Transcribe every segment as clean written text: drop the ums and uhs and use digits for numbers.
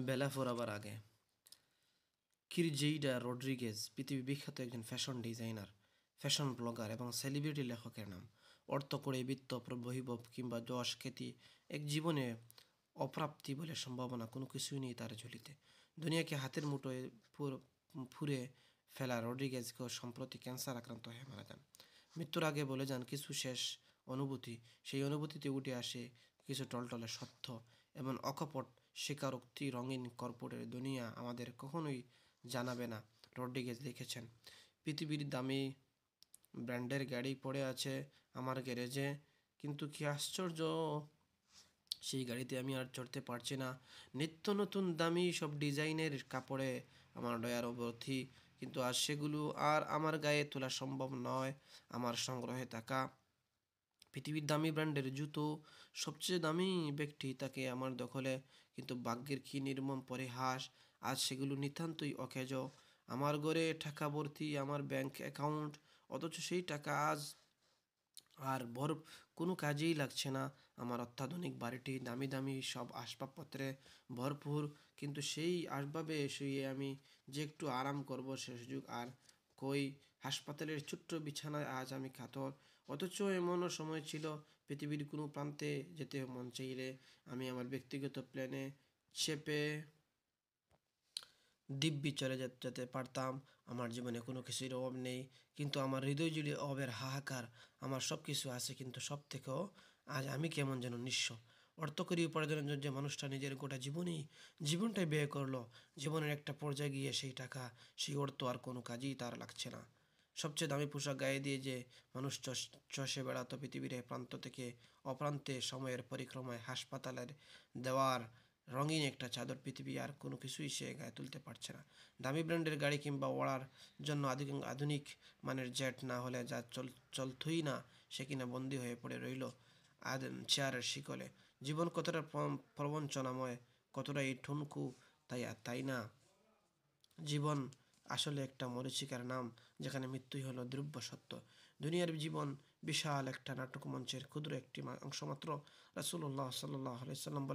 বেলা ফোরাবার আগে কিরজেইডা রড্রিগেজ পৃথিবী বিখ্যাত একজন ফ্যাশন ডিজাইনার, ফ্যাশন ব্লগার এবং সেলিব্রিটি লেখকের নাম। অর্থ করে বৃত্ত, বৈভব কিংবা যশ খ্যাতি এক জীবনে অপ্রাপ্তি বলে সম্ভাবনা কোনো কিছুই নেই তার ঝুলিতে। দুনিয়াকে হাতের মুঠোয় ফুরে ফেলা রড্রিগেজকেও সম্প্রতি ক্যান্সার আক্রান্ত হয়ে মারা যান। মৃত্যুর আগে বলে যান কিছু শেষ অনুভূতি। সেই অনুভূতিতে উঠে আসে কিছু টলটলে সত্য এবং অকপট স্বীকারোক্তি। রঙিন কর্পোরেট দুনিয়া আমাদের কখনোই জানাবে না, রড্রিগেজ লিখেছেন। পৃথিবীর দামি ব্র্যান্ডের গাড়ি পড়ে আছে আমার গ্যারেজে, কিন্তু কি আশ্চর্য, সেই গাড়িতে আমি আর চড়তে পারছি না। নিত্য নতুন দামি সব ডিজাইনের কাপড়ে আমার ডয়ার ভর্তি, কিন্তু আর সেগুলো আর আমার গায়ে তোলা সম্ভব নয়। আমার সংগ্রহে থাকা পৃথিবীর দামি ব্র্যান্ডের জুতো, সবচেয়ে দামি ব্যক্তি তাকে আমার দখলে, কিন্তু ভাগ্যের কী নির্মম পরিহাস, আজ সেগুলো নিতান্তই অকেজ। আমার ঘরে টাকা ভর্তি, আমার ব্যাংক অ্যাকাউন্ট, অথচ সেই টাকা আজ আর কোনো কাজেই লাগছে না। আমার অত্যাধুনিক বাড়িটি দামি দামি সব আসবাবপত্রে ভরপুর, কিন্তু সেই আসবাবে শুয়ে আমি যে একটু আরাম করব সে সুযোগ আর কই। হাসপাতালের ছোট্ট বিছানায় আজ আমি কাতর, অথচ এমনও সময় ছিল পৃথিবীর কোনো প্রান্তে যেতে মন চাইলে আমি আমার ব্যক্তিগত প্লেনে চেপে দিব্যি চলে যেতে পারতাম। আমার জীবনে কোনো কিছুর অভাব নেই, কিন্তু আমার হৃদয় জুড়ে অভাবের হাহাকার। আমার সব কিছু আছে, কিন্তু সব থেকেও আজ আমি কেমন যেন নিঃস্ব। অর্থ করি উপার্জনের জন্য যে মানুষটা নিজের গোটা জীবনটাই ব্যয় করলো, জীবনের একটা পর্যায়ে গিয়ে সেই টাকা, সেই অর্থ আর কোনো কাজেই তার লাগছে না। সবচেয়ে দামি পোশাক গায়ে দিয়ে যে মানুষ চষে বেড়াতো পৃথিবীর প্রান্ত থেকে অপ্রান্তে সময়ের পরিক্রমায়, হাসপাতালের দেওয়ার রঙিন একটা চাদর, পৃথিবী আর কোনো কিছুই সে গায়ে তুলতে পারছে না। দামি ব্র্যান্ডের গাড়ি কিংবা ওড়ার জন্য আধুনিক মানের জেট না হলে যা চলতই না, সে কিনা বন্দী হয়ে পড়ে রইল চেয়ারের শিকলে। জীবন কতটা প্রবঞ্চনাময়, কতটাই ঠুনকু, তাই না? জীবন আসলে একটা মরীচিকার নাম, যেখানে মৃত্যুই হলো ধ্রুব সত্য। দুনিয়ার জীবন বিশাল একটা নাটক মঞ্চের ক্ষুদ্র একটি অংশ মাত্র। রাসূলুল্লাহ সাল্লাল্লাহু আলাইহি সাল্লাম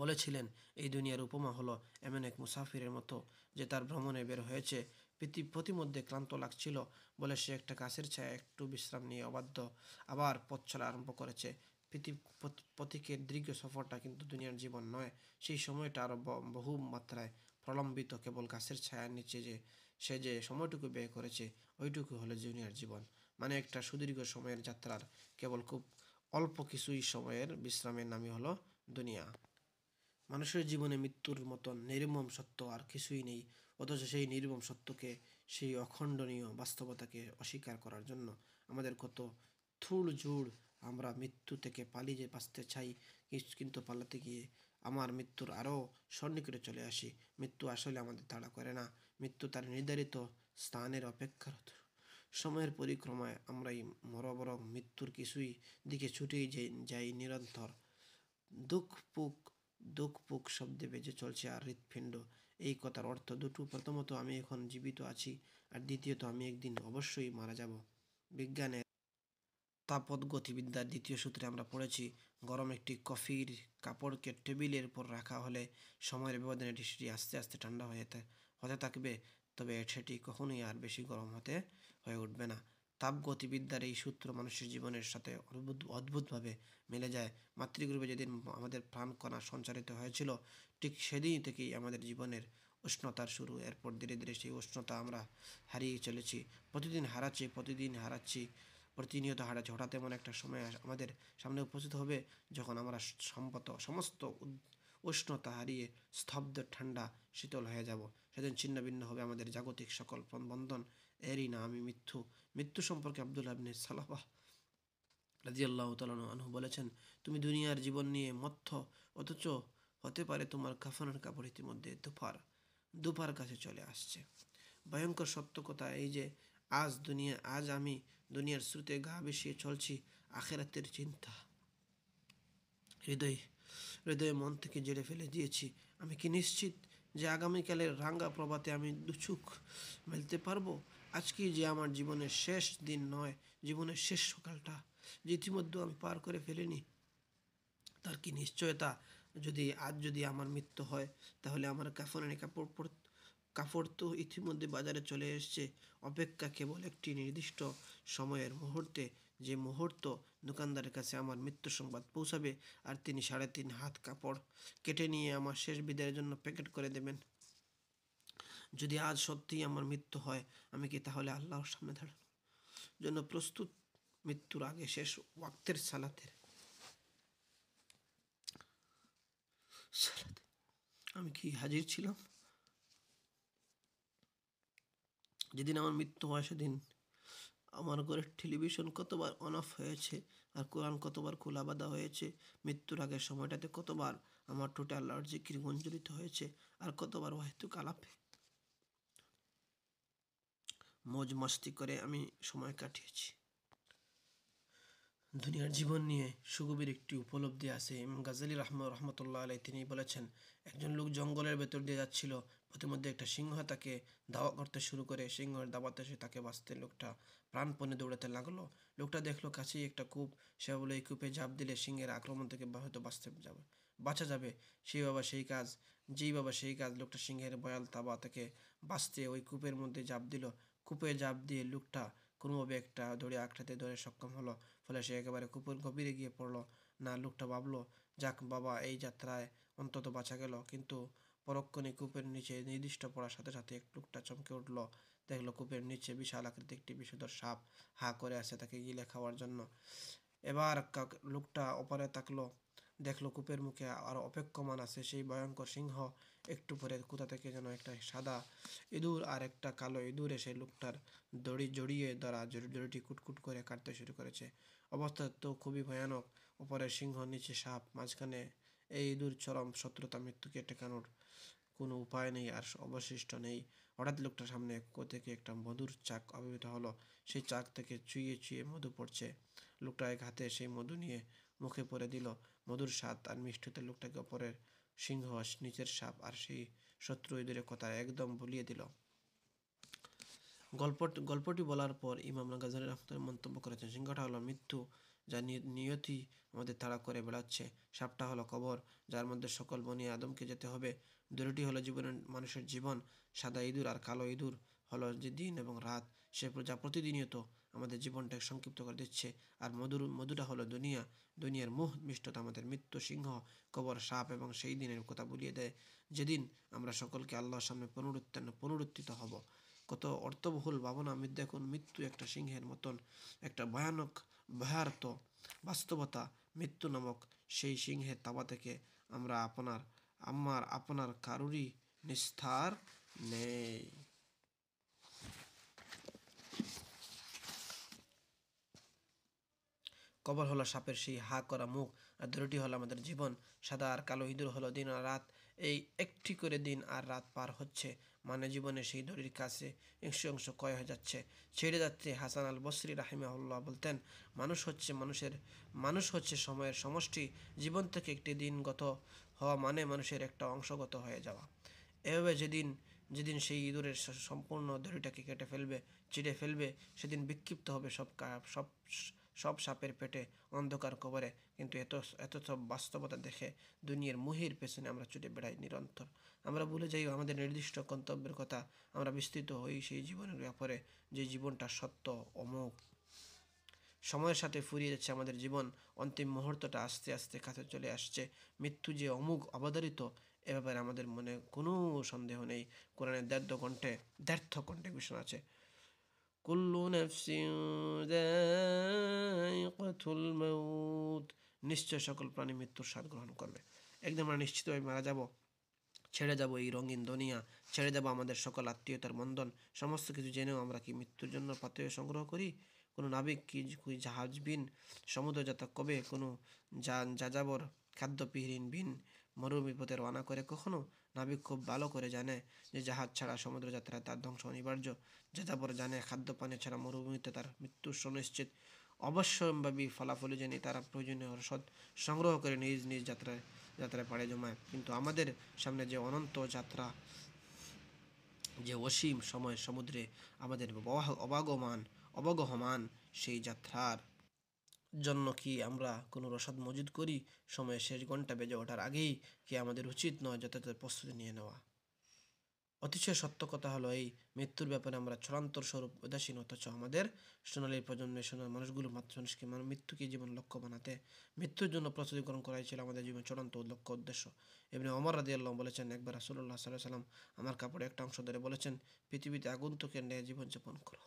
বলেছিলেন, এই দুনিয়ার উপমা হলো এমন এক মুসাফিরের মতো যে তার ভ্রমণে বের হয়েছে। পথিমধ্যে ক্লান্ত লাগছিল বলে সে একটা গাছের ছায়া একটু বিশ্রাম নিয়ে আবার পথ চলা আরম্ভ করেছে। পথিকের দীর্ঘ সফরটা কিন্তু দুনিয়ার জীবন নয়, সেই সময়টা আরও বহু মাত্রায় প্রলম্বিত। কেবল গাছের ছায়ার নিচে সে যে সময়টুকু ব্যয় করেছে, ওইটুকু হলো দুনিয়ার জীবন। মানে একটা সুদীর্ঘ সময়ের যাত্রার কেবল খুব অল্প কিছুই সময়ের বিশ্রামের নামই হলো দুনিয়া। মানুষের জীবনে মৃত্যুর মতন নির্মম সত্য আর কিছুই নেই, অথচ সেই নির্মম সত্যকে, সেই অখণ্ডনীয় বাস্তবতাকে অস্বীকার করার জন্য আমাদের কত থুড়। আমরা মৃত্যু থেকে পালিয়ে বাঁচতে চাই, কিন্তু পালাতে গিয়ে আমার মৃত্যুর আরও সন্নিকটে চলে আসি। মৃত্যু আসলে আমাদের তাড়া করে না, মৃত্যু তার নির্ধারিত স্থানের অপেক্ষারত। সময়ের পরিক্রমায় আমরাই বরং মৃত্যুর কিছুই দিকে ছুটেই যাই নিরন্তর। দুঃখ পুক শব্দে বেজে চলছে আর হৃৎপিণ্ড। এই কথার অর্থ দুটো, প্রথমত আমি এখন জীবিত আছি, আর দ্বিতীয়ত আমি একদিন অবশ্যই মারা যাব। বিজ্ঞানের তাপগতিবিদ্যার দ্বিতীয় সূত্রে আমরা পড়েছি, গরম একটি কফির কাপড়কে টেবিলের উপর রাখা হলে সময়ের ব্যবধানে সেটি আস্তে আস্তে ঠান্ডা হতে থাকবে, তবে সেটি কখনোই আর বেশি গরম হয়ে উঠবে না। তাপগতিবিদ্যার এই সূত্র মানুষের জীবনের সাথে অদ্ভুতভাবে মিলে যায়। মাতৃগর্ভে যেদিন আমাদের প্রাণকণা সঞ্চারিত হয়েছিল, ঠিক সেদিন থেকেই আমাদের জীবনের উষ্ণতার শুরু। এরপর ধীরে ধীরে সেই উষ্ণতা আমরা হারিয়ে চলেছি, প্রতিদিন হারাচ্ছি, প্রতিনিয়ত হারাচ্ছি। হঠাৎ এমন একটা সময় আমাদের সামনে উপস্থিত হবে যখন আমরা সমস্ত উষ্ণতা হারিয়ে স্তব্ধ, ঠান্ডা, শীতল হয়ে যাব। সেদিন ছিন্ন ভিন্ন হবে আমাদের জাগতিক সকল বন্ধন। এরই না আমি মৃত্যু সম্পর্কে আব্দুল্লাহ ইবনে সালাবা রাদিয়াল্লাহু তাআলা আনহু বলেছেন, তুমি দুনিয়ার জীবন নিয়ে মত্ত, অথচ হতে পারে তোমার কাফনের কাপড় ইতিমধ্যে দুপার কাছে চলে আসছে। ভয়ঙ্কর সত্য কথা এই যে আজ আমি দুনিয়ার স্রোতে গা ভেসিয়ে চলছি আখেরাতের চিন্তা হৃদয়ে মন থেকে জেড়ে ফেলে দিয়েছি। আমি কি নিশ্চিত যে আগামীকালের রাঙ্গা প্রভাতে আমি দুচোখ মেলতে পারবো? আজকেই যে আমার জীবনের শেষ দিন নয়, জীবনের শেষ সকালটা যে ইতিমধ্যে আমি পার করে ফেলিনি, তার কি নিশ্চয়তা যদি আমার মৃত্যু হয়, তাহলে আমার কাফনের কাপড় তো ইতিমধ্যে বাজারে চলে এসেছে। অপেক্ষা কেবল একটি নির্দিষ্ট সময়ের মুহূর্তে, যে মুহূর্ত দোকানদারের কাছে আমার মৃত্যু সংবাদ পৌঁছাবে, আর তিনি 3.5 হাত কাপড় কেটে নিয়ে আমার শেষ বিদায়ের জন্য প্যাকেট করে দেবেন। যদি আজ সত্যিই আমার মৃত্যু হয়, আমি কি তাহলে আল্লাহর সামনে দাঁড়ানোর জন্য প্রস্তুত? মৃত্যুর আগে শেষ ওয়াক্তের সালাতে আমি কি হাজির ছিলাম? যেদিন আমার মৃত্যু হয়, সেদিন আমার ঘরের টেলিভিশন কতবার অন অফ হয়েছে, আর কোরআন কতবার খোলা বাঁধা হয়েছে। মৃত্যুর আগের সময়টাতে কতবার আমার ঠোঁটে আল্লাহর জিকির গুঞ্জরিত হয়েছে, আর কতবার ওয়াহিদুক আলাপে মौज মস্তি করে আমি সময় কাটিয়েছি। দুনিয়ার জীবন নিয়ে সুগভীর একটি উপলব্ধি আছে। ইমাম গাজ্জালী রহমতুল্লাহ আলাইহি তিনি বলেছেন, একজন লোক জঙ্গলের ভেতর দিয়ে যাচ্ছিল। প্রতিমধ্যে একটা সিংহ তাকে দাওয়া করতে শুরু করে। সিংহের দাওয়াতে এসে তাকে বাঁচতে লোকটা প্রাণপণে দৌড়াতে লাগলো। লোকটা দেখলো কাছেই একটা কূপ। সে বলে, এই কূপে ঝাঁপ দিলে সিংহের আক্রমণ থেকে হয়তো বাঁচা যাবে। যেই বাবা সেই কাজ। লোকটা সিংহের ভয়াল তাবা থেকে বাঁচতে ওই কূপের মধ্যে ঝাঁপ দিল। কূপে ঝাঁপ দিয়ে লোকটা কোনোভাবে একটা দড়ি আঁকড়াতে ধরে সক্ষম হলো। ফলে সে একেবারে কূপের গভীরে গিয়ে পড়লো না। লোকটা ভাবলো, যাক বাবা, এই যাত্রায় অন্তত বাঁচা গেল। কিন্তু পরক্ষণে কূপের নিচে নির্দিষ্ট পড়ার সাথে সাথে এক লোকটা চমকে উঠলো। দেখলো কূপের নিচে বিশাল আকৃতির একটি বিষধর সাপ হা করে আছে তাকে গিলে খাওয়ার জন্য। এবার লোকটা ওপারে তাকলো, দেখলো কূপের মুখে আর অপেক্ষমান আছে সেই ভয়ঙ্কর সিংহ। একটু পরে কোথা থেকে যেন একটা সাদা ইঁদুর আর একটা কালো ইঁদুর এসে লোকটার দড়ি জড়িয়ে ধরা দড়িটি কুটকুট করে কাটতে শুরু করেছে। অবস্থা তো খুবই ভয়ানক। ওপরে সিংহ, নিচে সাপ, মাঝখানে এই ইঁদুর। চরম শত্রুতা, মৃত্যুকে ঠেকানোর কোনো উপায় নেই আর অবশিষ্ট নেই। হঠাৎ লোকটার সামনে থেকে একটা মধুর চাক আবির্ভূত হলো। সেই চাক থেকে চুইয়ে চুইয়ে মধু পড়ছে। লোকটা এক হাতে সেই মধু নিয়ে মুখে পরে দিল। মধুর স্বাদ আর মিষ্টিতে লোকটাকে অপরের সিংহ, নিচের সাপ আর সেই শত্রু ইঁদুরের কথা একদম ভুলিয়ে দিল। গল্পটি বলার পর ইমাম গাজ্জালী রহমতুল্লাহ মন্তব্য করেছেন, সিংহটা হলো মৃত্যু, যা নিয়তি আমাদের তাড়া করে বেড়াচ্ছে। সাপটা হলো কবর, যার মধ্যে সকল বনি আদমকে যেতে হবে। দড়িটি হলো মানুষের জীবন। সাদা ইঁদুর আর কালো ইঁদুর হলো যে দিন এবং রাত, যা প্রতিনিয়ত আমাদের জীবনটাকে সংক্ষিপ্ত করে দিচ্ছে। আর মধুটা হলো দুনিয়ার মুহ মিষ্টতা আমাদের মৃত্যু, সিংহ, কবর, সাপ এবং সেই দিনের কথা ভুলিয়ে দেয়, যেদিন আমরা সকলকে আল্লাহর সামনে পুনরুত্থিত হব। কত অর্থবহুল ভাবনা। দেখুন, মৃত্যু একটা সিংহের মতন একটা ভয়ার্ত বাস্তবতা। মৃত্যু নামক সেই সিংহের তাবা থেকে আপনার কারুরই নিস্তার নেই। কবর হলো সাপের সেই হা করা মুখ, আর দড়িটি হলো আমাদের জীবন। সাদা আর কালো ইঁদুর হলো দিন আর রাত। এই একটি করে দিন আর রাত পার হচ্ছে, মানে জীবনের সেই দড়ির কাছে অংশ ক্ষয় হয়ে যাচ্ছে, ছেড়ে যাচ্ছে। হাসান আল বসরি রাহিমাহুল্লাহ বলতেন, মানুষ হচ্ছে সময়ের সমষ্টি। জীবন থেকে একটি দিন গত হওয়া মানে মানুষের একটা অংশগত হয়ে যাওয়া। এভাবে যেদিন যেদিন সেই ইঁদুরের সম্পূর্ণ দড়িটাকে কেটে ফেলবে, চিড়ে ফেলবে, সেদিন বিক্ষিপ্ত হবে সব সব সাপের পেটে অন্ধকার কবরে। কিন্তু এত সব বাস্তবতা দেখে দুনিয়ার মুহির পেছনে আমরা ছুটে বেড়াই নিরন্তর। আমরা ভুলে যাই আমাদের নির্দিষ্ট গন্তব্যের কথা। আমরা বিস্তৃত হই সেই জীবনের ব্যাপারে, যে জীবনটা সত্য, অমোঘ। সময়ের সাথে ফুরিয়ে যাচ্ছে আমাদের জীবন। অন্তিম মুহূর্তটা আস্তে আস্তে কাছে চলে আসছে। মৃত্যু যে অমোঘ অবধারিত, এ ব্যাপারে আমাদের মনে কোনো সন্দেহ নেই। কোরআনের দ্ব্যর্থ কণ্ঠে ঘোষণা আছে, কুল্লু নাফসিন যায়িকাতুল মাউত, নিশ্চয় সকল প্রাণী মৃত্যুর স্বাদ গ্রহণ করবে। একদিন আমরা নিশ্চিতভাবে মারা যাব, ছেড়ে যাব এই রঙিন দুনিয়া, ছেড়ে যাব আমাদের সকল আত্মীয়তার বন্ধন। সমস্ত কিছু জেনেও আমরা কি মৃত্যুর জন্য পাথেয় সংগ্রহ করি? কোনো নাবিক কি জাহাজবিন সমুদ্রযাত্রা কবে কোনো যাযাবর খাদ্যবিহীন বিন মরুবিপথে রওনা করে কখনো? নাবিক খুব ভালো করে জানে যে জাহাজ ছাড়া সমুদ্রযাত্রায় তার ধ্বংস অনিবার্য। যাযাবর জানে খাদ্য পানীয় ছাড়া মরুভূমিতে তার মৃত্যু সুনিশ্চিত। অবশ্যম্ভাবী ফলাফলই জেনে তারা প্রয়োজনীয় রসদ সংগ্রহ করে নিজ নিজ যাত্রায় পাড়ে জমায়। কিন্তু আমাদের সামনে যে অনন্ত যাত্রা, যে অসীম সময় সমুদ্রে আমাদের অবগহমান, সেই যাত্রার জন্য কি আমরা কোনো রসদ মজুদ করি? সময়ের শেষ ঘন্টা বেজে ওঠার আগেই কি আমাদের উচিত নয় যথাযথ প্রস্তুতি নিয়ে নেওয়া? অতিশয় সত্য কথা হলো এই, মৃত্যুর ব্যাপারে আমরা চূড়ান্তর স্বরূপ উদাসীন, অথচ আমাদের সোনালী প্রজন্মের সোনার মানুষগুলো মানুষকে মৃত্যুকে জীবন লক্ষ্য বানাতে, মৃত্যুর জন্য প্রস্তুতি গ্রহণ করাই ছিল আমাদের জীবনের চূড়ান্ত লক্ষ্য উদ্দেশ্য। ইবনে ওমর রাদিয়াল্লাহু বলেছেন, একবার রাসূলুল্লাহ সাল্লাল্লাহু আলাইহি সাল্লাম আমার কাপড়ে একটা অংশ ধরে বলেছেন, পৃথিবীতে আগন্তুকের ন্যায় জীবনযাপন করো।